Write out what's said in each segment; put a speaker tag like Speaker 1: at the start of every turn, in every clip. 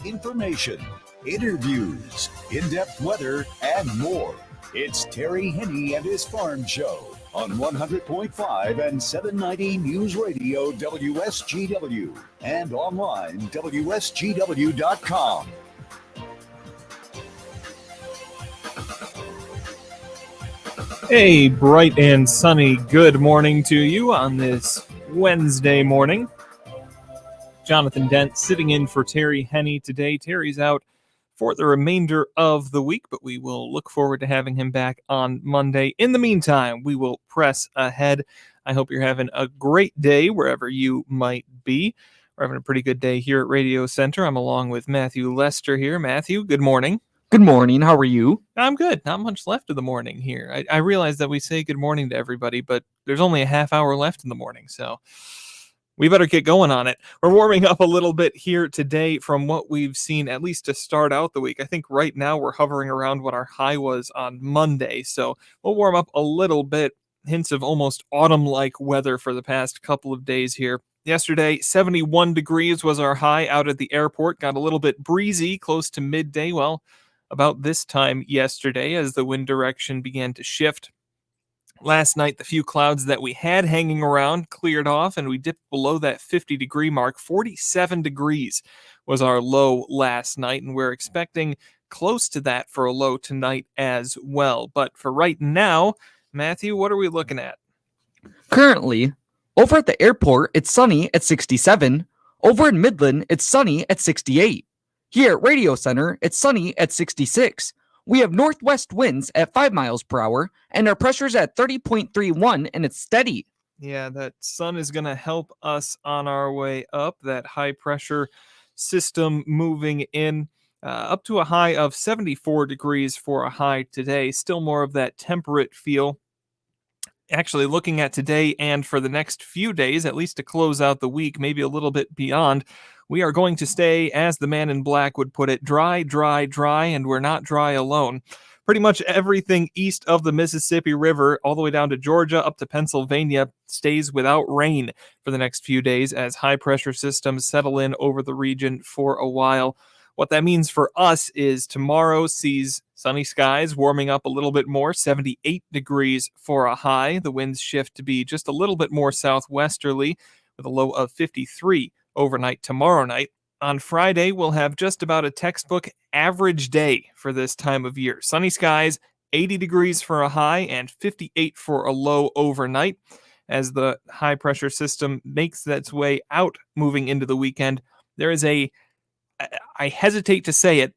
Speaker 1: information, interviews, in-depth weather, and more. It's Terry Henne and his Farm Show on 100.5 and 790 News Radio WSGW and online WSGW.com.
Speaker 2: A bright and sunny good morning to you on this Wednesday morning. Jonathan Dent sitting in for Terry Henne today. Terry's out for the remainder of the week, but we will look forward to having him back on Monday. In the meantime, we will press ahead. I hope you're having a great day wherever you might be. We're having a pretty good day here at Radio Center. I'm along with Matthew Lester here. Matthew, good morning.
Speaker 3: Good morning. How are you?
Speaker 2: I'm good. Not much left of the morning here. I realize that we say good morning to everybody, but there's only a half hour left in the morning, so we better get going on it. We're warming up a little bit here today from what we've seen, at least to start out the week. I think right now we're hovering around what our high was on Monday, so we'll warm up a little bit. Hints of almost autumn-like weather for the past couple of days here. Yesterday, 71 degrees was our high out at the airport. Got a little bit breezy close to midday. Well, about this time yesterday as the wind direction began to shift. Last night, the few clouds that we had hanging around cleared off, and we dipped below that 50-degree mark. 47 degrees was our low last night, and we're expecting close to that for a low tonight as well. But for right now, Matthew, what are we looking at?
Speaker 3: Currently, over at the airport, it's sunny at 67. Over in Midland, it's sunny at 68. Here at Radio Center, it's sunny at 66. We have northwest winds at 5 miles per hour, and our pressure's at 30.31, and it's steady.
Speaker 2: Yeah, that sun is going to help us on our way up. That high pressure system moving in up to a high of 74 degrees for a high today. Still more of that temperate feel. Actually, looking at today and for the next few days, at least to close out the week, maybe a little bit beyond, we are going to stay, as the man in black would put it, dry, dry, dry, and we're not dry alone. Pretty much everything east of the Mississippi River, all the way down to Georgia, up to Pennsylvania, stays without rain for the next few days as high-pressure systems settle in over the region for a while. What that means for us is tomorrow sees sunny skies warming up a little bit more, 78 degrees for a high. The winds shift to be just a little bit more southwesterly with a low of 53 overnight tomorrow night. On Friday, we'll have just about a textbook average day for this time of year. Sunny skies, 80 degrees for a high and 58 for a low overnight. As the high pressure system makes its way out moving into the weekend, there is I hesitate to say it,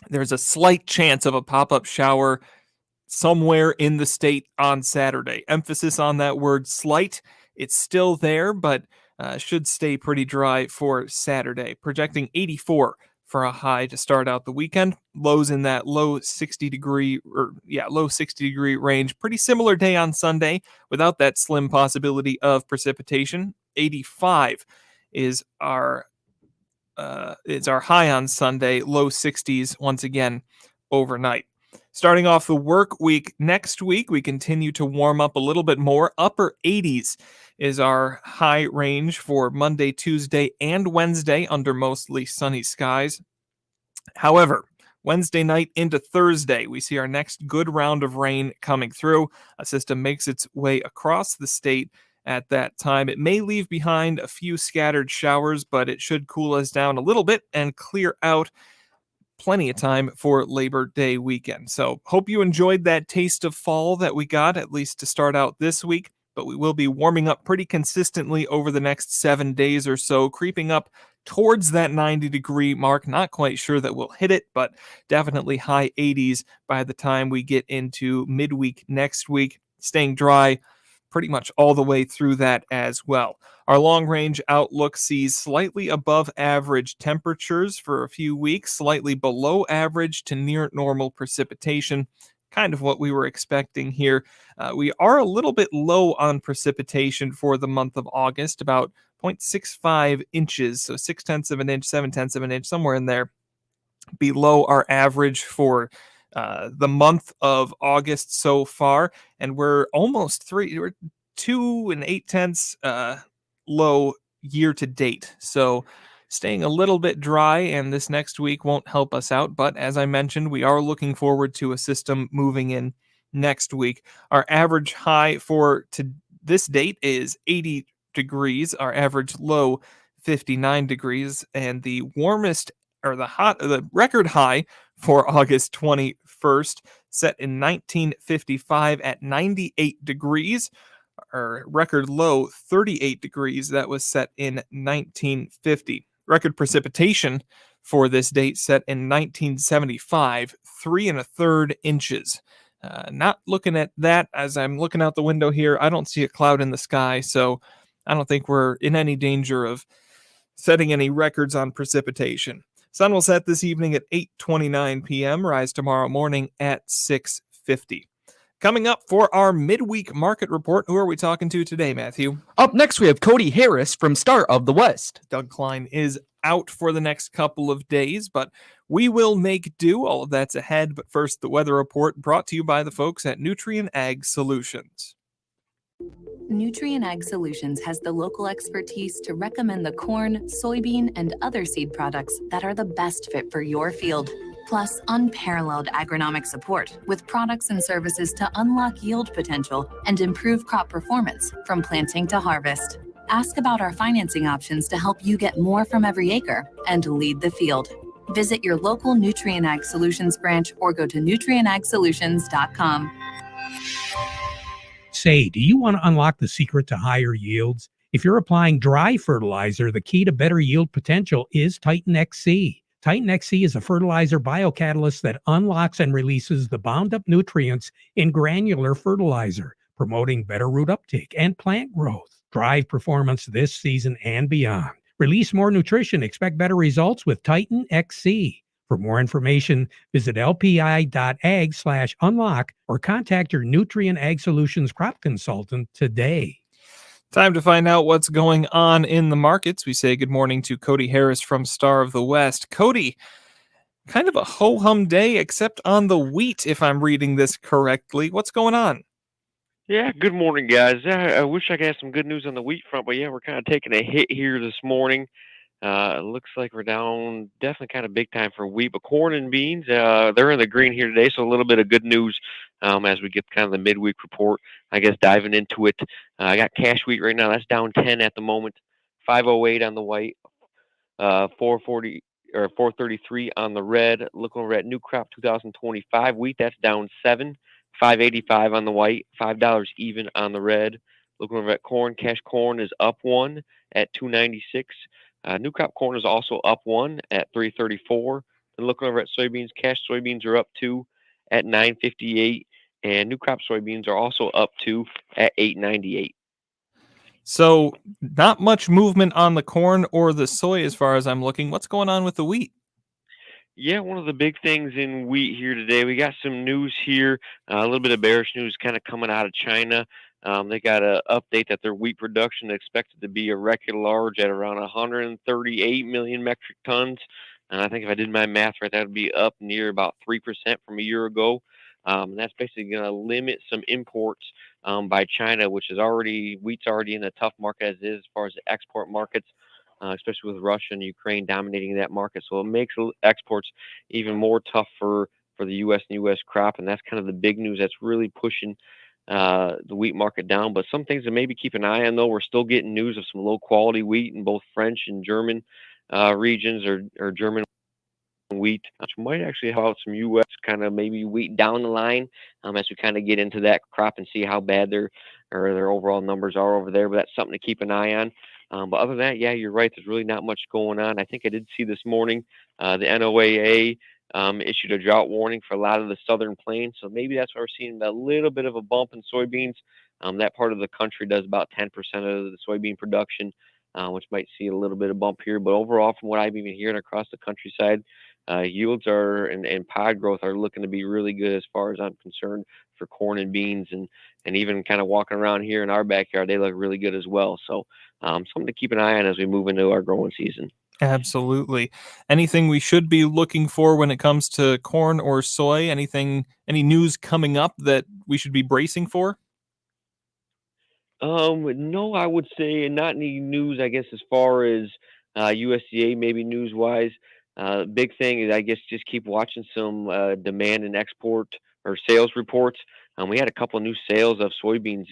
Speaker 2: there's a slight chance of a pop-up shower somewhere in the state on Saturday. Emphasis on that word slight. It's still there, but should stay pretty dry for Saturday. Projecting 84 for a high to start out the weekend. Lows in that low 60 degree range. Pretty similar day on Sunday without that slim possibility of precipitation. 85 is our high on Sunday, low 60s once again overnight. Starting off the work week next week, we continue to warm up a little bit more. Upper 80s is our high range for Monday, Tuesday, and Wednesday under mostly sunny skies. However, Wednesday night into Thursday, we see our next good round of rain coming through. A system makes its way across the state at that time. It may leave behind a few scattered showers, but it should cool us down a little bit and clear out plenty of time for Labor Day weekend. So hope you enjoyed that taste of fall that we got, at least to start out this week. But we will be warming up pretty consistently over the next 7 days or so, creeping up towards that 90-degree mark. Not quite sure that we'll hit it, but definitely high 80s by the time we get into midweek next week. Staying dry pretty much all the way through that as well. Our long-range outlook sees slightly above average temperatures for a few weeks, slightly below average to near normal precipitation, kind of what we were expecting here. We are a little bit low on precipitation for the month of August, about 0.65 inches, so 0.6 of an inch, 0.7 of an inch, somewhere in there, below our average for the month of August so far, and we're 2 and 8 tenths low year to date. So staying a little bit dry, and this next week won't help us out. But as I mentioned, we are looking forward to a system moving in next week. Our average high for this date is 80 degrees, our average low 59 degrees, and the warmest or the record high for August 21st set in 1955 at 98 degrees. Our record low 38 degrees that was set in 1950. Record precipitation for this date set in 1975, 3 1/3 inches. Not looking at that as I'm looking out the window here. I don't see a cloud in the sky, so I don't think we're in any danger of setting any records on precipitation. Sun will set this evening at 8:29 p.m., rise tomorrow morning at 6:50. Coming up for our midweek market report, who are we talking to today, Matthew?
Speaker 3: Up next, we have Cody Harris from Star of the West.
Speaker 2: Doug Klein is out for the next couple of days, but we will make do. All of that's ahead. But first, the weather report brought to you by the folks at Nutrien Ag Solutions.
Speaker 4: Nutrien Ag Solutions has the local expertise to recommend the corn, soybean, and other seed products that are the best fit for your field. Plus, unparalleled agronomic support with products and services to unlock yield potential and improve crop performance from planting to harvest. Ask about our financing options to help you get more from every acre and lead the field. Visit your local Nutrien Ag Solutions branch or go to nutrienagsolutions.com.
Speaker 5: Say, do you want to unlock the secret to higher yields? If you're applying dry fertilizer, the key to better yield potential is Titan XC. Titan XC is a fertilizer biocatalyst that unlocks and releases the bound-up nutrients in granular fertilizer, promoting better root uptake and plant growth. Drive performance this season and beyond. Release more nutrition. Expect better results with Titan XC. For more information, visit lpi.ag/unlock or contact your Nutrien Ag Solutions crop consultant today.
Speaker 2: Time to find out what's going on in the markets. We say good morning to Cody Harris from Star of the West. Cody, kind of a ho-hum day except on the wheat, if I'm reading this correctly. What's going on?
Speaker 6: Yeah, good morning, guys. I wish I could have some good news on the wheat front, but yeah, we're kind of taking a hit here this morning. It looks like we're down definitely kind of big time for wheat, but corn and beans, they're in the green here today, so a little bit of good news as we get kind of the midweek report. I guess diving into it, I got cash wheat right now. That's down 10 at the moment, 508 on the white, 440 or 433 on the red. Looking over at new crop 2025 wheat, that's down 7, 585 on the white, $5 even on the red. Looking over at corn, cash corn is up 1 at 296. New crop corn is also up 1 at 334. And looking over at soybeans, cash soybeans are up 2 at 958. And new crop soybeans are also up 2 at 898.
Speaker 2: So not much movement on the corn or the soy as far as I'm looking. What's going on with the wheat?
Speaker 6: Yeah, one of the big things in wheat here today, we got some news here, a little bit of bearish news kind of coming out of China. They got an update that their wheat production is expected to be a record large at around 138 million metric tons. And I think if I did my math right, that would be up near about 3% from a year ago. And that's basically going to limit some imports by China, which is wheat's already in a tough market as far as the export markets. Especially with Russia and Ukraine dominating that market. So it makes exports even more tough for the U.S. and U.S. crop, and that's kind of the big news that's really pushing the wheat market down. But some things to maybe keep an eye on, though, we're still getting news of some low-quality wheat in both French and German regions or German wheat, which might actually help out some U.S. kind of maybe wheat down the line as we kind of get into that crop and see how bad their overall numbers are over there. But that's something to keep an eye on. But other than that, yeah, you're right. There's really not much going on. I think I did see this morning the NOAA issued a drought warning for a lot of the southern plains. So maybe that's why we're seeing a little bit of a bump in soybeans. That part of the country does about 10% of the soybean production, which might see a little bit of bump here. But overall, from what I've been hearing across the countryside, yields and pod growth are looking to be really good as far as I'm concerned for corn and beans. And even kind of walking around here in our backyard, they look really good as well. So something to keep an eye on as we move into our growing season.
Speaker 2: Absolutely. Anything we should be looking for when it comes to corn or soy? Any news coming up that we should be bracing for?
Speaker 6: No, I would say not any news, I guess, as far as USDA maybe news-wise. Big thing is, I guess, just keep watching some demand and export or sales reports. We had a couple of new sales of soybeans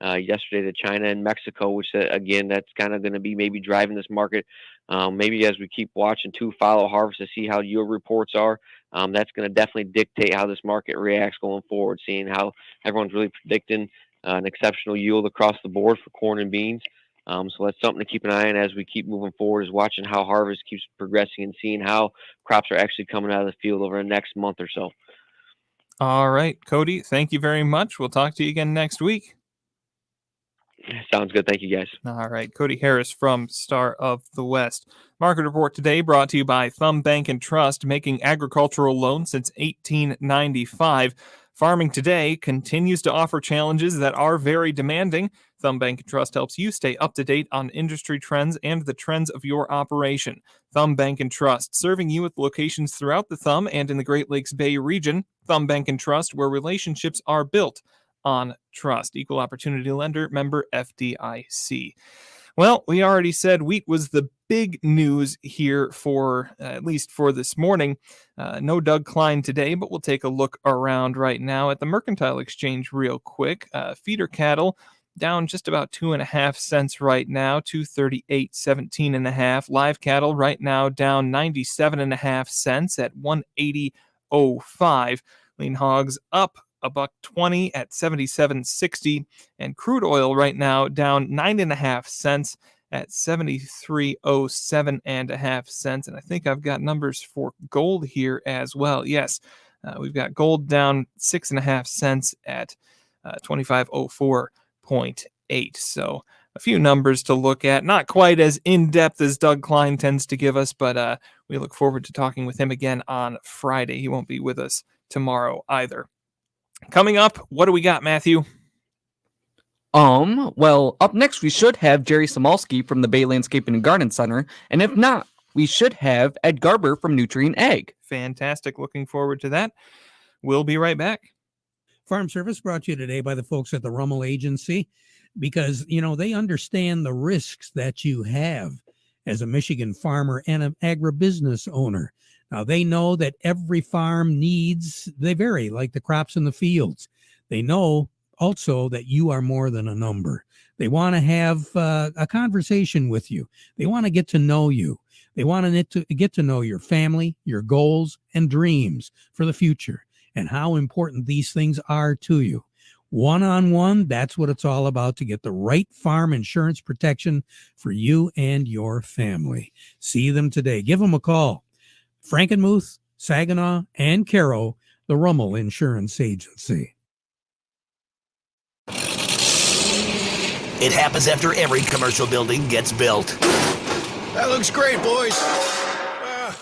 Speaker 6: yesterday to China and Mexico, which again, that's kind of going to be maybe driving this market. Maybe as we keep watching too, follow harvest to see how yield reports are. That's going to definitely dictate how this market reacts going forward. Seeing how everyone's really predicting an exceptional yield across the board for corn and beans. So that's something to keep an eye on as we keep moving forward, is watching how harvest keeps progressing and seeing how crops are actually coming out of the field over the next month or so.
Speaker 2: All right, Cody, thank you very much. We'll talk to you again next week.
Speaker 6: Sounds good. Thank you, guys.
Speaker 2: All right, Cody Harris from Star of the West. Market Report today brought to you by Thumb Bank and Trust, making agricultural loans since 1895. Farming today continues to offer challenges that are very demanding. Thumb Bank and Trust helps you stay up to date on industry trends and the trends of your operation. Thumb Bank and Trust, serving you with locations throughout the Thumb and in the Great Lakes Bay region. Thumb Bank and Trust, where relationships are built on trust. Equal opportunity lender, member FDIC. Well, we already said wheat was the big news here for, at least for this morning. No Doug Klein today, but we'll take a look around right now at the Mercantile Exchange real quick. Feeder cattle down just about 2.5 cents right now, 238.17.5. Live cattle right now down 97.5 cents at 180.05. Lean hogs up $1.20 at 77.60, and crude oil right now down 9.5 cents at 73.07.5 cents. And I think I've got numbers for gold here as well. Yes, we've got gold down 6.5 cents at 25.04.8. So a few numbers to look at, not quite as in-depth as Doug Klein tends to give us, but we look forward to talking with him again on Friday. He won't be with us tomorrow either. Coming up, what do we got, Matthew?
Speaker 3: Well, up next we should have Jerry Samalski from the Bay Landscaping and Garden Center, and if not, we should have Ed Garber from Nutrient Ag.
Speaker 2: Fantastic. Looking forward to that. We'll be right back.
Speaker 5: Farm Service brought to you today by the folks at the Rummel Agency, because, you know, they understand the risks that you have as a Michigan farmer and an agribusiness owner. Now, they know that every farm needs, they vary, like the crops in the fields. They know also that you are more than a number. They want to have a conversation with you. They want to get to know you. They want to get to know your family, your goals, and dreams for the future, and how important these things are to you. One-on-one, that's what it's all about, to get the right farm insurance protection for you and your family. See them today. Give them a call. Frankenmuth, Saginaw, and Caro, the Rummel Insurance Agency.
Speaker 7: It happens after every commercial building gets built.
Speaker 8: That looks great, boys.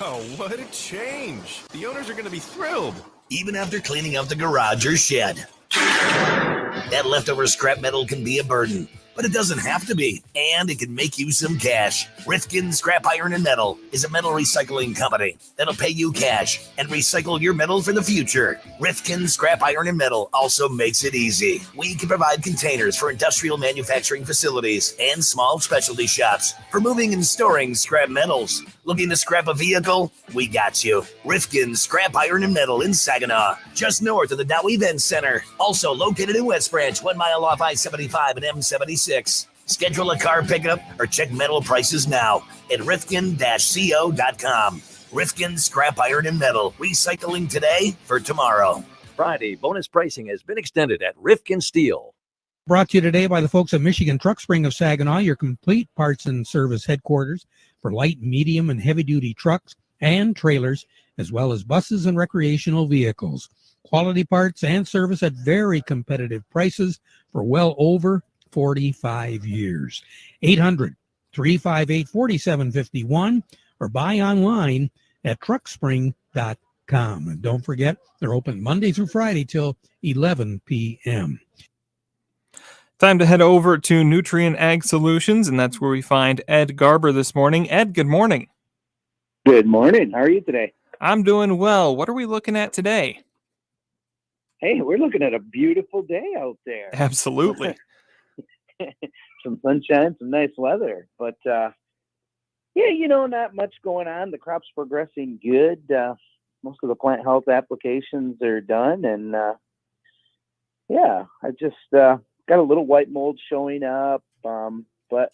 Speaker 8: Wow, what a change. The owners are going to be thrilled.
Speaker 7: Even after cleaning out the garage or shed. That leftover scrap metal can be a burden, but it doesn't have to be, and it can make you some cash. Rifkin Scrap Iron and Metal is a metal recycling company that'll pay you cash and recycle your metal for the future. Rifkin Scrap Iron and Metal also makes it easy. We can provide containers for industrial manufacturing facilities and small specialty shops for moving and storing scrap metals. Looking to scrap a vehicle? We got you. Rifkin Scrap Iron and Metal in Saginaw, just north of the Dow Event Center. Also located in West Branch, 1 mile off I-75 and M76. Schedule a car pickup or check metal prices now at rifkin-co.com. Rifkin Scrap Iron and Metal, recycling today for tomorrow.
Speaker 9: Friday, bonus pricing has been extended at Rifkin Steel.
Speaker 5: Brought to you today by the folks at Michigan Truck Spring of Saginaw, your complete parts and service headquarters for light, medium, and heavy-duty trucks and trailers, as well as buses and recreational vehicles. Quality parts and service at very competitive prices for well over 45 years. 800-358-4751 or buy online at truckspring.com. And don't forget, they're open Monday through Friday till 11 p.m.
Speaker 2: Time to head over to Nutrient Ag Solutions, and that's where we find Ed Garber this morning. Ed, good morning.
Speaker 10: Good morning. How are you today?
Speaker 2: I'm doing well. What are we looking at today?
Speaker 10: Hey, we're looking at a beautiful day out there.
Speaker 2: Absolutely.
Speaker 10: Some sunshine, some nice weather. But Yeah, not much going on. The crop's progressing good. Most of the plant health applications are done, and yeah, I just got a little white mold showing up, but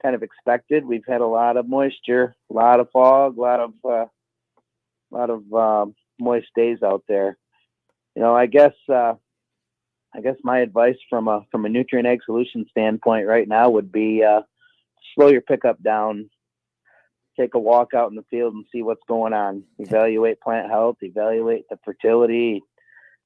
Speaker 10: kind of expected. We've had a lot of moisture, a lot of fog, a lot of moist days out there. I guess my advice from a nutrient egg solution standpoint right now would be slow your pickup down, take a walk out in the field and see what's going on. Evaluate plant health, evaluate the fertility,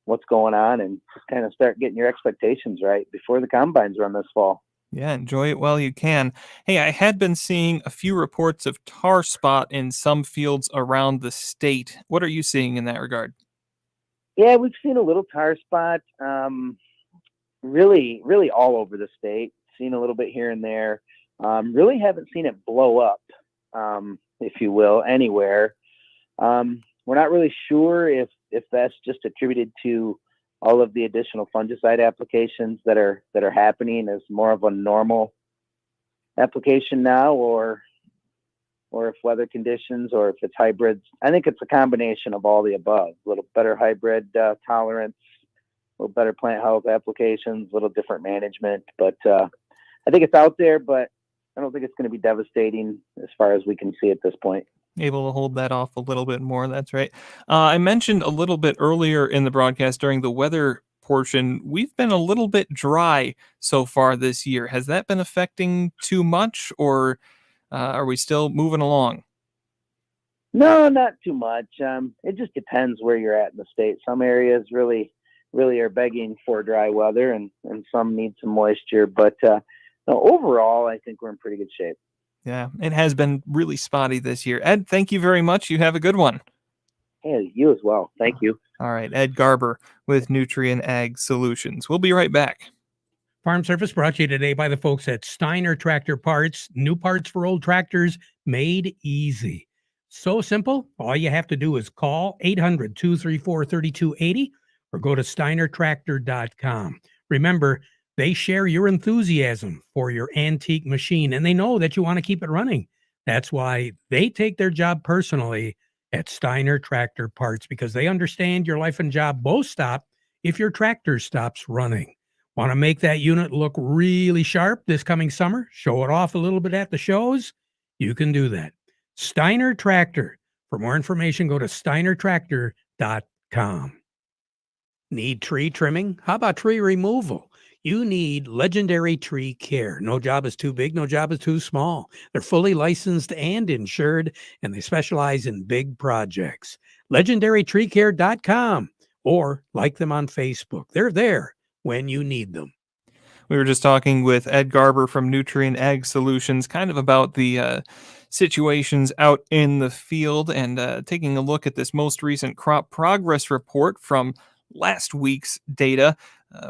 Speaker 10: what's going on, and just kind of start getting your expectations right before the combines run this fall.
Speaker 2: Yeah, enjoy it while you can. Hey, I had been seeing a few reports of tar spot in some fields around the state. What are you seeing in that regard?
Speaker 10: Yeah, we've seen a little tar spot, really all over the state. Seen a little bit here and there. Really haven't seen it blow up, if you will, anywhere. We're not really sure if that's just attributed to all of the additional fungicide applications that are happening as more of a normal application now, or if weather conditions, or if it's hybrids. I think it's a combination of all the above. A little better hybrid tolerance, a little better plant health applications, a little different management. But I think it's out there, but I don't think it's going to be devastating as far as we can see at this point.
Speaker 2: Able to hold that off a little bit more. That's right. I mentioned a little bit earlier in the broadcast during the weather portion, we've been a little bit dry so far this year. Has that been affecting too much, or are we still moving along?
Speaker 10: No, not too much. It just depends where you're at in the state. Some areas really are begging for dry weather, and some need some moisture. But no, overall, I think we're in pretty good shape.
Speaker 2: Yeah, it has been really spotty this year. Ed, thank you very much. You have a good one.
Speaker 10: Hey, you as well. Thank you.
Speaker 2: All right, Ed Garber with Nutrien Ag Solutions. We'll be right back.
Speaker 5: Farm Service brought to you today by the folks at Steiner Tractor Parts. New parts for old tractors made easy. So simple. All you have to do is call 800-234-3280 or go to steinertractor.com. Remember, they share your enthusiasm for your antique machine, and they know that you want to keep it running. That's why they take their job personally at Steiner Tractor Parts, because they understand your life and job both stop if your tractor stops running. Want to make that unit look really sharp this coming summer? Show it off a little bit at the shows? You can do that. Steiner Tractor. For more information, go to steinertractor.com. Need tree trimming? How about tree removal? You need Legendary Tree Care. No job is too big, no job is too small. They're fully licensed and insured, and they specialize in big projects. LegendaryTreeCare.com, or like them on Facebook. They're there when you need them.
Speaker 2: We were just talking with Ed Garber from Nutrien Ag Solutions, kind of about the situations out in the field, and taking a look at this most recent crop progress report from last week's data.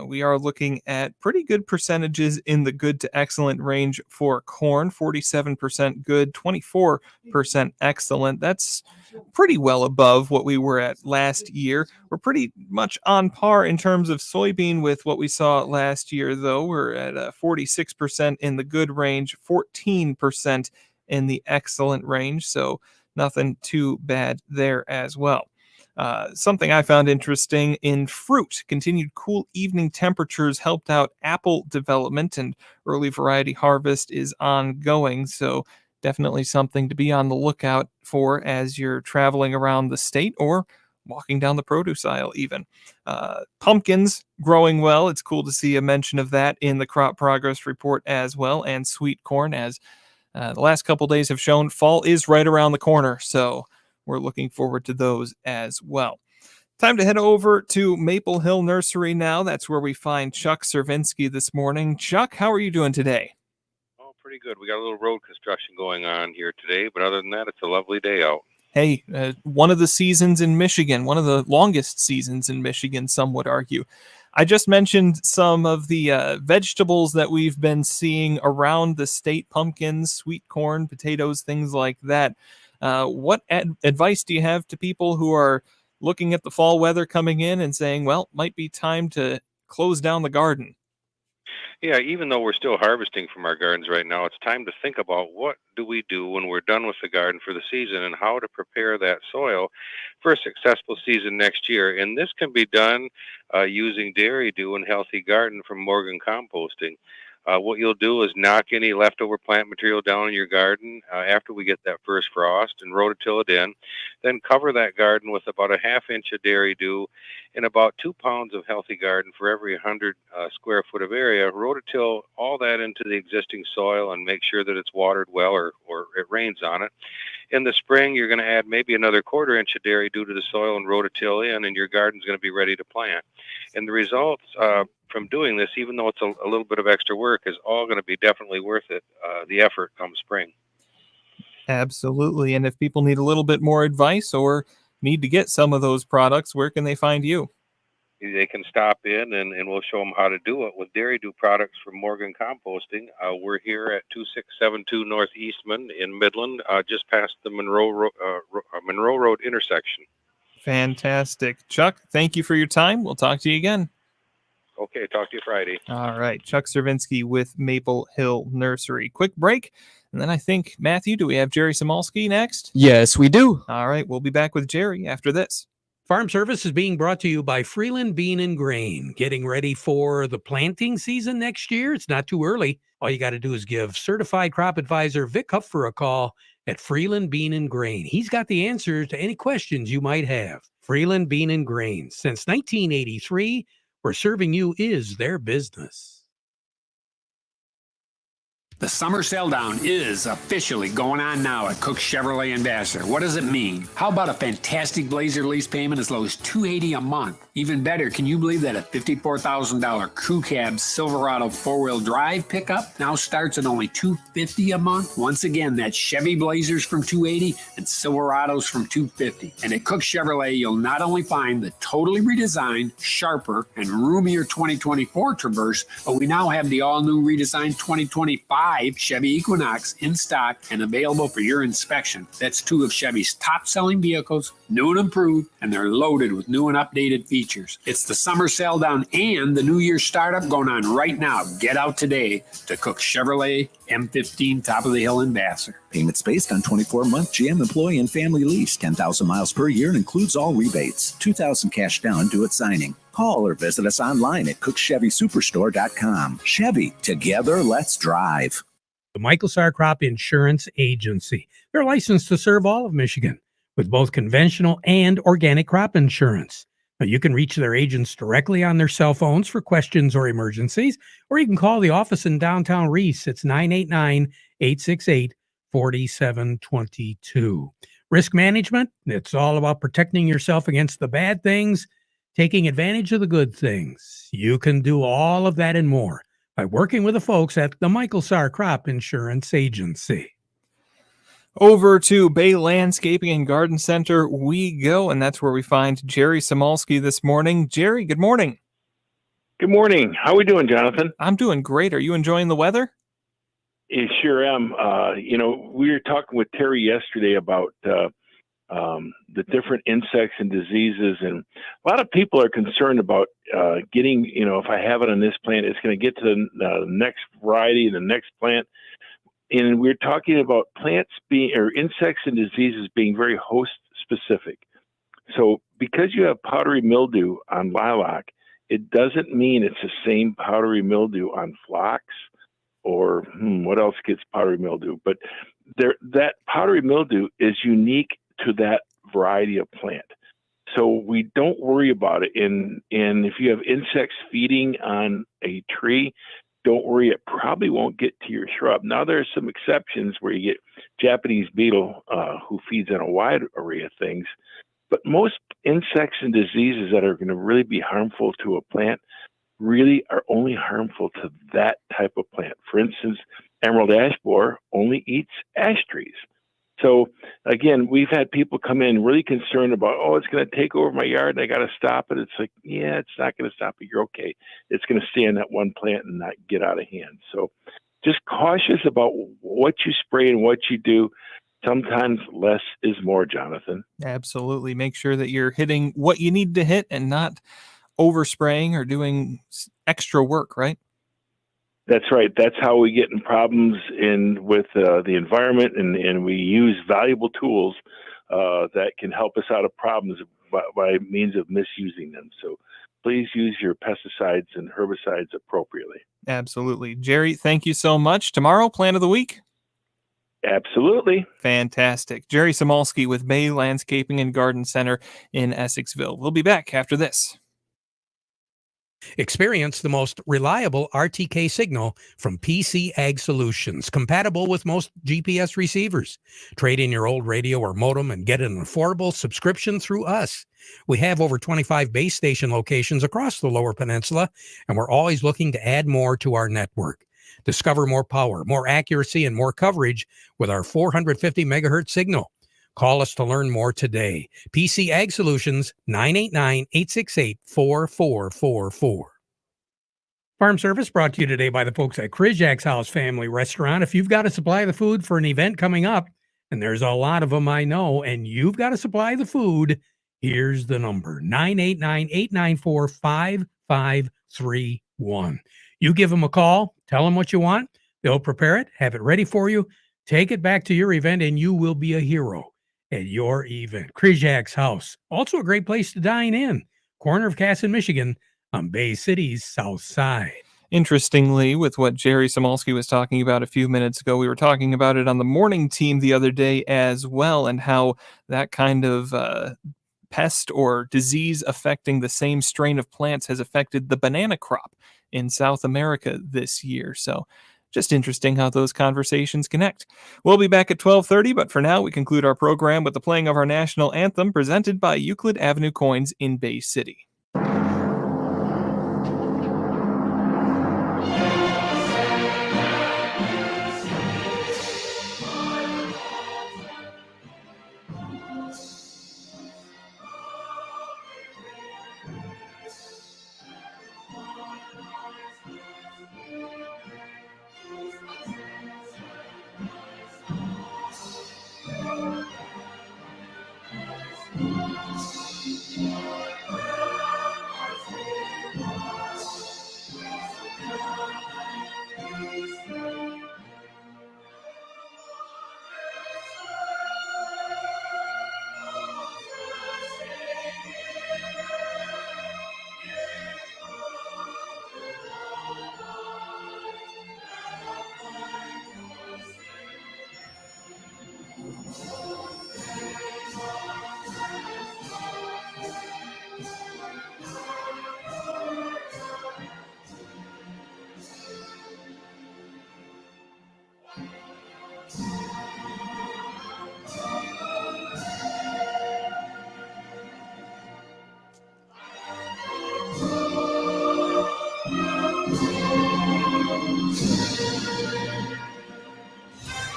Speaker 2: We are looking at pretty good percentages in the good to excellent range for corn, 47% good, 24% excellent. That's pretty well above what we were at last year. We're pretty much on par in terms of soybean with what we saw last year, though. We're at 46% in the good range, 14% in the excellent range, so nothing too bad there as well. Something I found interesting in fruit, continued cool evening temperatures helped out apple development, and early variety harvest is ongoing. So definitely something to be on the lookout for as you're traveling around the state or walking down the produce aisle even. Pumpkins growing well. It's cool to see a mention of that in the crop progress report as well, and sweet corn, as the last couple days have shown fall is right around the corner. So we're looking forward to those as well. Time to head over to Maple Hill Nursery now. That's where we find Chuck Servinsky this morning. Chuck, how are you doing today?
Speaker 11: Oh, pretty good. We got a little road construction going on here today, but other than that, it's a lovely day out.
Speaker 2: Hey, one of the seasons in Michigan, one of the longest seasons in Michigan, some would argue. I just mentioned some of the vegetables that we've been seeing around the state: pumpkins, sweet corn, potatoes, things like that. What advice do you have to people who are looking at the fall weather coming in and saying, well, might be time to close down the garden?
Speaker 11: Yeah, even though we're still harvesting from our gardens right now, it's time to think about what do we do when we're done with the garden for the season and how to prepare that soil for a successful season next year. And this can be done using Dairy Do and Healthy Garden from Morgan Composting. What you'll do is knock any leftover plant material down in your garden after we get that first frost and rototill it in. Then cover that garden with about a ½ inch of Dairy Do and about 2 pounds of Healthy Garden for every 100 square foot of area. Rototill all that into the existing soil and make sure that it's watered well or it rains on it. In the spring, you're going to add maybe another 1/4 inch of Dairy Due to the soil and rototill in, and your garden's going to be ready to plant. And the results from doing this, even though it's a little bit of extra work, is all going to be definitely worth it, the effort come spring.
Speaker 2: Absolutely. And if people need a little bit more advice or need to get some of those products, where can they find you?
Speaker 11: They can stop in and we'll show them how to do it with Dairy Do products from Morgan Composting. We're here at 2672 North Eastman in Midland, just past the Monroe Road intersection.
Speaker 2: Fantastic. Chuck, thank you for your time. We'll talk to you again.
Speaker 11: Okay, talk to you Friday.
Speaker 2: All right. Chuck Cervinsky with Maple Hill Nursery. Quick break. And then I think, Matthew, do we have Jerry Samolsky next?
Speaker 3: Yes, we do.
Speaker 2: All right. We'll be back with Jerry after this.
Speaker 5: Farm Service is being brought to you by Freeland Bean and Grain. Getting ready for the planting season next year? It's not too early. All you got to do is give certified crop advisor Vic Hupfer a call at Freeland Bean and Grain. He's got the answers to any questions you might have. Freeland Bean and Grain. Since 1983, where serving you is their business.
Speaker 12: The summer sell down is officially going on now at Cook Chevrolet Ambassador. What does it mean? How about a fantastic Blazer lease payment as low as $280 a month? Even better, can you believe that a $54,000 crew cab Silverado 4-wheel drive pickup now starts at only $250 a month? Once again, that's Chevy Blazers from $280 and Silverados from $250. And at Cook Chevrolet, you'll not only find the totally redesigned, sharper, and roomier 2024 Traverse, but we now have the all-new redesigned 2025 Chevy Equinox in stock and available for your inspection. That's 2 of Chevy's top-selling vehicles, new and improved, and they're loaded with new and updated features. It's the summer sell down and the New Year startup going on right now. Get out today to Cook Chevrolet M15 Top of the Hill Ambassador.
Speaker 13: Payments based on 24-month GM employee and family lease, 10,000 miles per year, and includes all rebates. $2,000 cash down due at signing. Call or visit us online at cookchevysuperstore.com. Chevy, together, let's drive.
Speaker 5: The Michael Sarr Crop Insurance Agency. They're licensed to serve all of Michigan with both conventional and organic crop insurance. Now, you can reach their agents directly on their cell phones for questions or emergencies, or you can call the office in downtown Reese. It's 989-868-4722. Risk management, it's all about protecting yourself against the bad things, taking advantage of the good things. You can do all of that and more by working with the folks at the Michael Sarr Crop Insurance Agency.
Speaker 2: Over to Bay Landscaping and Garden Center we go, and that's where we find Jerry Samolsky this morning. Jerry, good morning.
Speaker 14: Good morning. How are we doing, Jonathan?
Speaker 2: I'm doing great. Are you enjoying the weather?
Speaker 14: I sure am. We were talking with Terry yesterday about the different insects and diseases, and a lot of people are concerned about getting, if I have it on this plant, it's going to get to the next variety, the next plant. And we're talking about insects and diseases being very host specific. So because you have powdery mildew on lilac, it doesn't mean it's the same powdery mildew on phlox or what else gets powdery mildew. But that powdery mildew is unique to that variety of plant. So we don't worry about it. And if you have insects feeding on a tree, don't worry, it probably won't get to your shrub. Now, there are some exceptions where you get Japanese beetle who feeds on a wide array of things. But most insects and diseases that are going to really be harmful to a plant really are only harmful to that type of plant. For instance, emerald ash borer only eats ash trees. So, again, we've had people come in really concerned about, it's going to take over my yard and I got to stop it. It's like, yeah, it's not going to stop it. You're okay. It's going to stay in that one plant and not get out of hand. So just cautious about what you spray and what you do. Sometimes less is more, Jonathan.
Speaker 2: Absolutely. Make sure that you're hitting what you need to hit and not overspraying or doing extra work, right?
Speaker 14: That's right. That's how we get in problems with the environment, and we use valuable tools that can help us out of problems by means of misusing them. So please use your pesticides and herbicides appropriately.
Speaker 2: Absolutely. Jerry, thank you so much. Tomorrow, Plant of the Week?
Speaker 14: Absolutely.
Speaker 2: Fantastic. Jerry Samolsky with Bay Landscaping and Garden Center in Essexville. We'll be back after this.
Speaker 5: Experience the most reliable RTK signal from PC Ag Solutions, compatible with most GPS receivers. Trade in your old radio or modem and get an affordable subscription through us. We have over 25 base station locations across the Lower Peninsula, and we're always looking to add more to our network. Discover more power, more accuracy, and more coverage with our 450 megahertz signal. Call us to learn more today. PC Ag Solutions, 989-868-4444. Farm Service brought to you today by the folks at Krizak's House Family Restaurant. If you've got to supply the food for an event coming up, and there's a lot of them I know, and you've got to supply the food, here's the number, 989-894-5531. You give them a call, tell them what you want, they'll prepare it, have it ready for you, take it back to your event, and you will be a hero at your event. Krizak's House, also a great place to dine in, corner of Cass and Michigan on Bay City's south side.
Speaker 2: Interestingly, with what Jerry Samolsky was talking about a few minutes ago, we were talking about it on the morning team the other day as well, and how that kind of pest or disease affecting the same strain of plants has affected the banana crop in South America this year. So just interesting how those conversations connect. We'll be back at 12:30, but for now, we conclude our program with the playing of our national anthem presented by Euclid Avenue Coins in Bay City.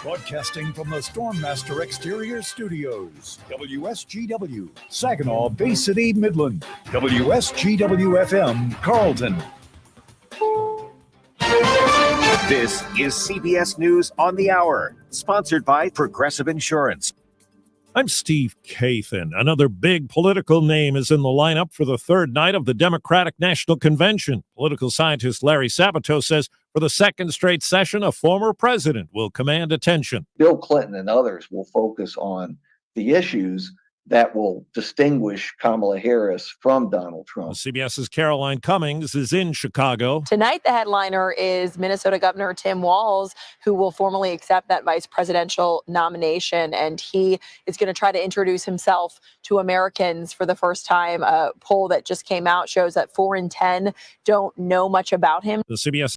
Speaker 1: Broadcasting from the Stormmaster Exterior Studios, WSGW, Saginaw, Bay City, Midland, WSGW-FM, Carlton.
Speaker 15: This is CBS News on the Hour, sponsored by Progressive Insurance.
Speaker 16: I'm Steve Kathan. Another big political name is in the lineup for the third night of the Democratic National Convention. Political scientist Larry Sabato says for the second straight session, a former president will command attention.
Speaker 17: Bill Clinton and others will focus on the issues that will distinguish Kamala Harris from Donald Trump.
Speaker 16: CBS's Caroline Cummings is in Chicago.
Speaker 18: Tonight, the headliner is Minnesota Governor Tim Walz, who will formally accept that vice presidential nomination. And he is going to try to introduce himself to Americans for the first time. A poll that just came out shows that 4 in 10 don't know much about him.
Speaker 16: The CBS